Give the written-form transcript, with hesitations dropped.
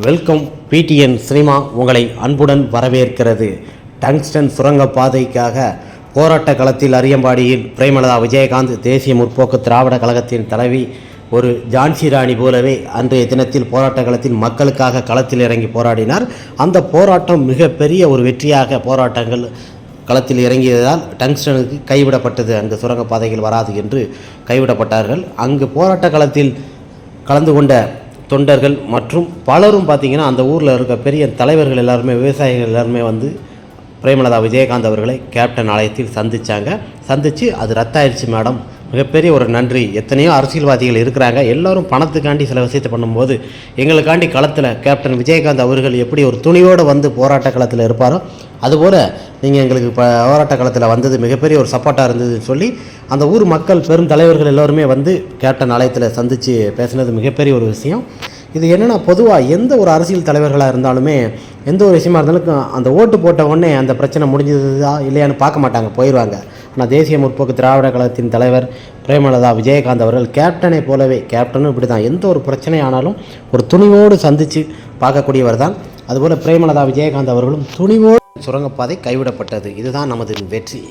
Welcome PTN cinema உங்களை அன்புடன் வரவேற்கிறது. டங்ஸ்டன் சுரங்கப்பாதைக்காக போராட்ட களத்தில் அரியம்பாடியில் பிரேமலதா விஜயகாந்த் தேசிய முற்போக்கு திராவிட கழகத்தின் தலைவி ஒரு ஜான்சி ராணி போலவே அன்றைய தினத்தில் போராட்ட களத்தில் மக்களுக்காக களத்தில் இறங்கி போராடினார். அந்த போராட்டம் மிகப்பெரிய ஒரு வெற்றியாக போராட்டங்கள் களத்தில் இறங்கியதால் டங்ஸ்டனுக்கு கைவிடப்பட்டது. அங்கு சுரங்கப்பாதைகள் வராது என்று கைவிடப்பட்டார்கள். அங்கு போராட்ட களத்தில் கலந்து கொண்ட தொண்டர்கள் மற்றும் பலரும் பார்த்திங்கன்னா அந்த ஊரில் இருக்க பெரிய தலைவர்கள் எல்லாருமே, விவசாயிகள் எல்லாருமே வந்து பிரேமலதா விஜயகாந்த் அவர்களை கேப்டன் ஆலயத்தில் சந்தித்து அது ரத்தாயிருச்சு மேடம், மிகப்பெரிய ஒரு நன்றி. எத்தனையோ அரசியல்வாதிகள் இருக்கிறாங்க, எல்லோரும் பணத்துக்காண்டி சில விஷயத்தை பண்ணும்போது எங்களுக்காண்டி களத்தில் கேப்டன் விஜயகாந்த் அவர்கள் எப்படி ஒரு துணியோடு வந்து போராட்ட களத்தில் இருப்பாரோ அதுபோல் நீங்கள் எங்களுக்கு போராட்ட களத்தில் வந்தது மிகப்பெரிய ஒரு சப்போர்ட்டாக இருந்ததுன்னு சொல்லி அந்த ஊர் மக்கள் பெரும் தலைவர்கள் எல்லோருமே வந்து கேப்டன் ஆலயத்தில் சந்தித்து பேசினது மிகப்பெரிய ஒரு விஷயம். இது என்னென்னா, பொதுவாக எந்த ஒரு அரசியல் தலைவர்களாக இருந்தாலுமே எந்த ஒரு விஷயமா இருந்தாலும் அந்த ஓட்டு போட்ட உடனே அந்த பிரச்சனை முடிஞ்சதா இல்லையான்னு பார்க்க மாட்டாங்க, போயிடுவாங்க. ஆனால் தேசிய முற்போக்கு திராவிட கழகத்தின் தலைவர் பிரேமலதா விஜயகாந்த் அவர்கள் கேப்டனை போலவே, கேப்டனும் இப்படி தான், எந்த ஒரு பிரச்சனை ஆனாலும் ஒரு துணிவோடு சந்தித்து பார்க்கக்கூடியவர் தான். அதுபோல் பிரேமலதா விஜயகாந்த் அவர்களும் துணிவோடு சுரங்கப்பாதை கைவிடப்பட்டது. இதுதான் நமது வெற்றி.